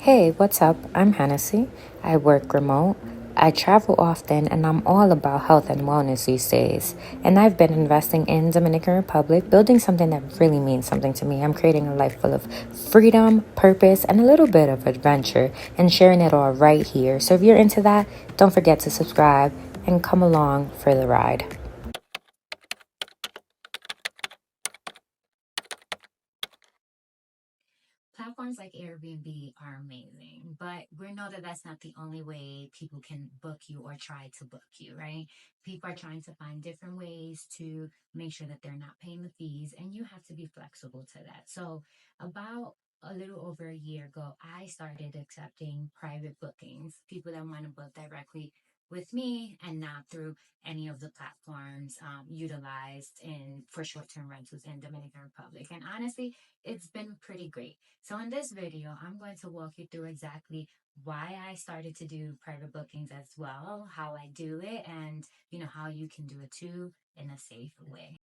Hey, what's up? I'm Hennessy. I work remote. I travel often and I'm all about health and wellness these days. And I've been investing in Dominican Republic, building something that really means something to me. I'm creating a life full of freedom, purpose, and a little bit of adventure and sharing it all right here. So if you're into that, don't forget to subscribe and come along for the ride. Platforms like Airbnb are amazing, but we know that that's not the only way people can book you or try to book you, right? People are trying to find different ways to make sure that they're not paying the fees, and you have to be flexible to that. So, about a little over a year ago, I started accepting private bookings, people that want to book directly with me and not through any of the platforms utilized in for short-term rentals in Dominican Republic. And honestly, it's been pretty great. So in this video, I'm going to walk you through exactly why I started to do private bookings as well, how I do it, and how you can do it too in a safe way.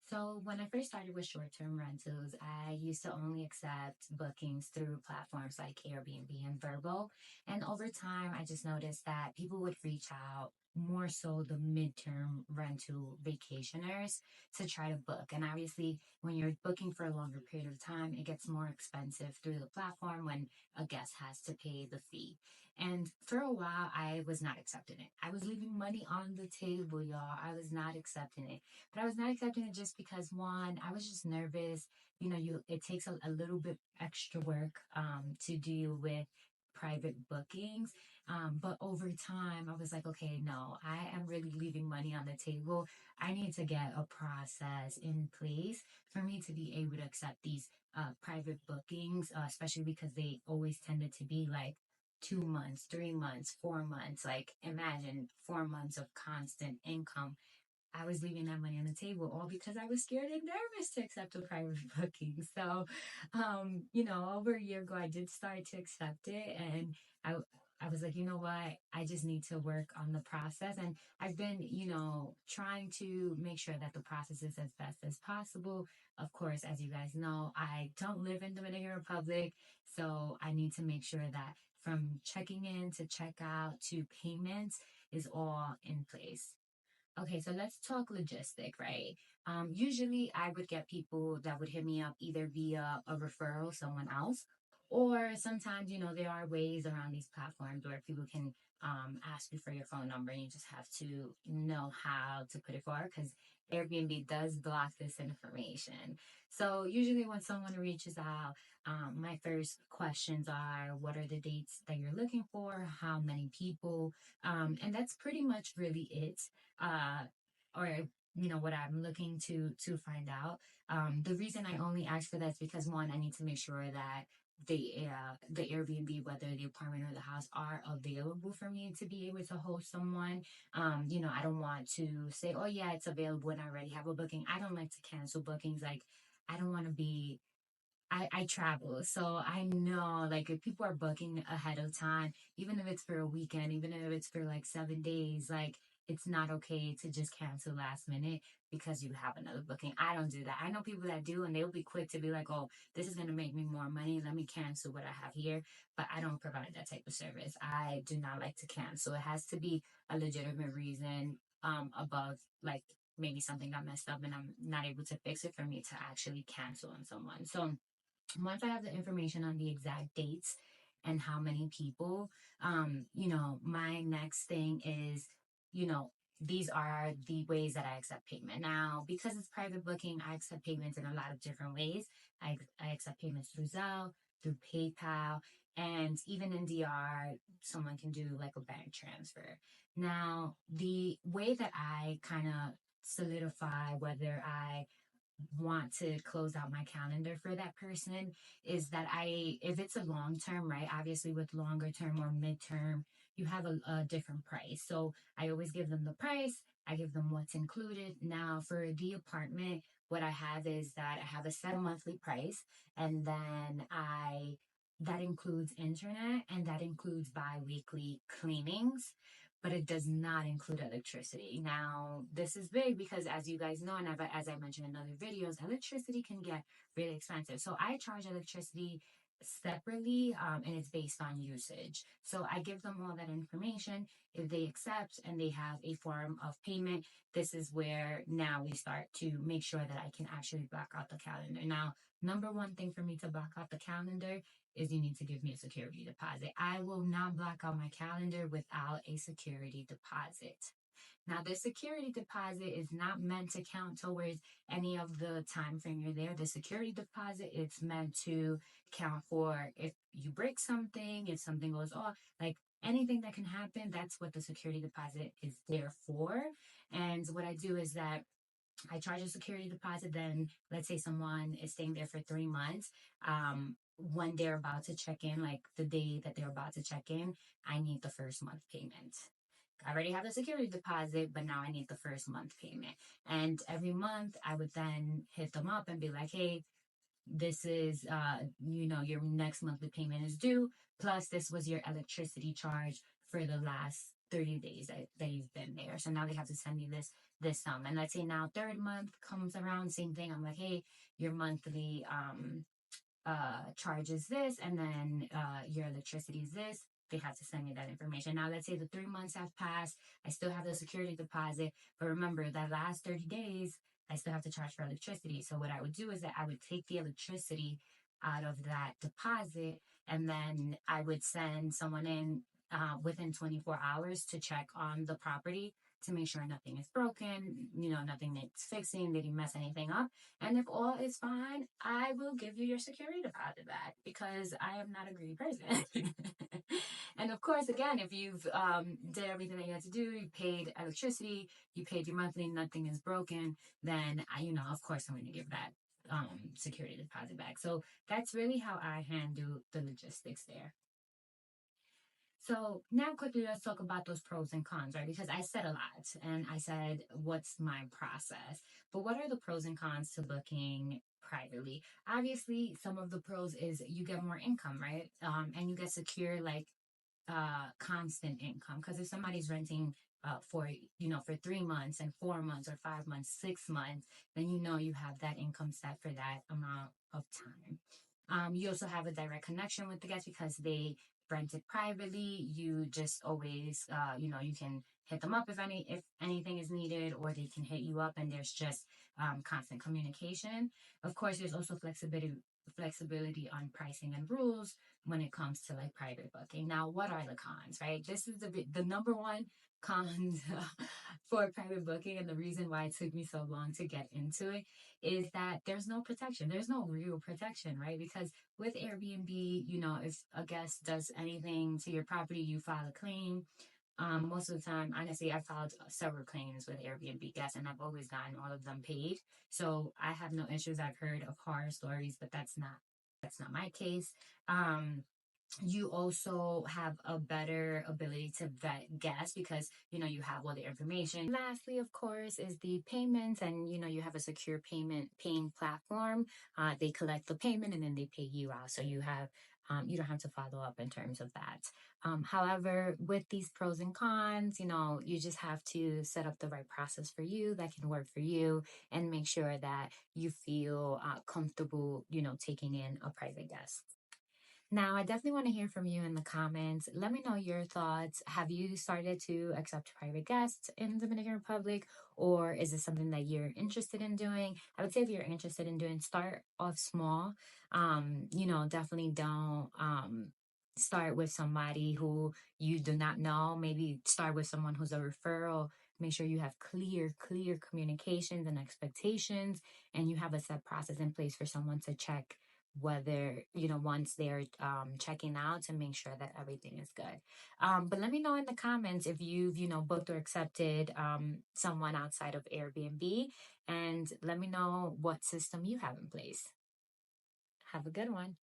So when I first started with short-term rentals, I used to only accept bookings through platforms like Airbnb and Verbo. And over time, I just noticed that people would reach out more so the midterm rental vacationers to try to book. And obviously, when you're booking for a longer period of time, it gets more expensive through the platform when a guest has to pay the fee. And for a while, I was not accepting it. I was leaving money on the table, y'all. I was not accepting it. But I was not accepting it just because one, I was just nervous. It takes a little bit extra work to deal with private bookings. But over time, I was like, okay, no, I am really leaving money on the table. I need to get a process in place for me to be able to accept these private bookings, especially because they always tended to be like 2 months, 3 months, 4 months. Like imagine 4 months of constant income. I was leaving that money on the table all because I was scared and nervous to accept a private booking. So, over a year ago, I did start to accept it, and I was like, you know what? I just need to work on the process, and I've been, trying to make sure that the process is as best as possible. Of course, as you guys know, I don't live in Dominican Republic, so I need to make sure that from checking in to checkout to payments is all in place. Okay, so let's talk logistic, right? Usually I would get people that would hit me up either via a referral, someone else, or sometimes, there are ways around these platforms where people can ask you for your phone number and you just have to know how to put it forward because Airbnb does block this information. So usually when someone reaches out, my first questions are what are the dates that you're looking for? How many people? And that's pretty much really it uh, or what I'm looking to find out. The reason I only ask for that is because one, I need to make sure that the Airbnb, whether the apartment or the house, are available for me to be able to host someone. I don't want to say, oh yeah, it's available and I already have a booking. I don't like to cancel bookings. Like I don't want to be I travel, so I know like if people are booking ahead of time, even if it's for a weekend, even if it's for like 7 days, like it's not okay to just cancel last minute because you have another booking. I don't do that. I know people that do, and they'll be quick to be like, "Oh, this is gonna make me more money. Let me cancel what I have here." But I don't provide that type of service. I do not like to cancel. It has to be a legitimate reason, above like maybe something got messed up and I'm not able to fix it for me to actually cancel on someone. So once I have the information on the exact dates and how many people, my next thing is, you know, these are the ways that I accept payment. Now, because it's private booking, I accept payments in a lot of different ways. I accept payments through Zelle, through PayPal, and even in DR, someone can do like a bank transfer. Now, the way that I kind of solidify whether I want to close out my calendar for that person is that if it's a long term, right? Obviously, with longer term or midterm, you have a different price. So I always give them the price, I give them what's included. Now, for the apartment, what I have is that I have a set monthly price, and then that includes internet and that includes bi weekly cleanings, but it does not include electricity. Now, this is big because, as you guys know, and as I mentioned in other videos, electricity can get really expensive. So I charge electricity separately, and it's based on usage. So I give them all that information. If they accept and they have a form of payment, this is where now we start to make sure that I can actually block out the calendar. Now, number one thing for me to block out the calendar is you need to give me a security deposit. I will not block out my calendar without a security deposit. Now, the security deposit is not meant to count towards any of the time frame you're there. The security deposit, it's meant to count for if you break something, if something goes off, like anything that can happen. That's what the security deposit is there for. And what I do is that I charge a security deposit. Then let's say someone is staying there for 3 months. When they're about to check in, like the day that they're about to check in, I need the first month payment. I already have the security deposit, but now I need the first month payment. And every month I would then hit them up and be like, hey, this is, your next monthly payment is due. Plus, this was your electricity charge for the last 30 days that you've been there. So now they have to send me this sum. And let's say now third month comes around, same thing. I'm like, hey, your monthly charge is this, and then your electricity is this. They have to send me that information. Now, let's say the 3 months have passed. I still have the security deposit, but remember that last 30 days, I still have to charge for electricity. So what I would do is that I would take the electricity out of that deposit, and then I would send someone in within 24 hours to check on the property to make sure nothing is broken, nothing needs fixing, they didn't mess anything up. And if all is fine, I will give you your security deposit back because I am not a greedy person. And of course, again, if you've did everything that you had to do, you paid electricity, you paid your monthly, nothing is broken, then of course, I'm going to give that security deposit back. So that's really how I handle the logistics there. So now quickly let's talk about those pros and cons, right? Because I said a lot and I said what's my process. But what are the pros and cons to booking privately? Obviously, some of the pros is you get more income, right? And you get secure like constant income. Because if somebody's renting for 3 months and 4 months or 5 months, 6 months, then you have that income set for that amount of time. You also have a direct connection with the guests because they rent it privately. You just always, you can hit them up if anything is needed, or they can hit you up, and there's just constant communication. Of course, there's also flexibility on pricing and rules when it comes to like private booking. Now, what are the cons, right? This is the number one cons for private booking, and the reason why it took me so long to get into it is that there's no protection. There's no real protection, right? Because with Airbnb, if a guest does anything to your property, you file a claim. Most of the time, honestly, I've filed several claims with Airbnb guests, and I've always gotten all of them paid. So I have no issues. I've heard of horror stories, but that's not my case. You also have a better ability to vet guests because you have all the information. Lastly, of course, is the payments, and you have a secure paying platform. They collect the payment and then they pay you out, so you don't have to follow up in terms of that. However, with these pros and cons, you just have to set up the right process for you that can work for you, and make sure that you feel comfortable taking in a private guest. Now, I definitely want to hear from you in the comments. Let me know your thoughts. Have you started to accept private guests in Dominican Republic, or is it something that you're interested in doing? I would say if you're interested in doing, start off small. Definitely don't start with somebody who you do not know. Maybe start with someone who's a referral. Make sure you have clear communications and expectations, and you have a set process in place for someone to check whether once they're checking out, to make sure that everything is good. But let me know in the comments if you've booked or accepted someone outside of Airbnb, and let me know what system you have in place. Have a good one.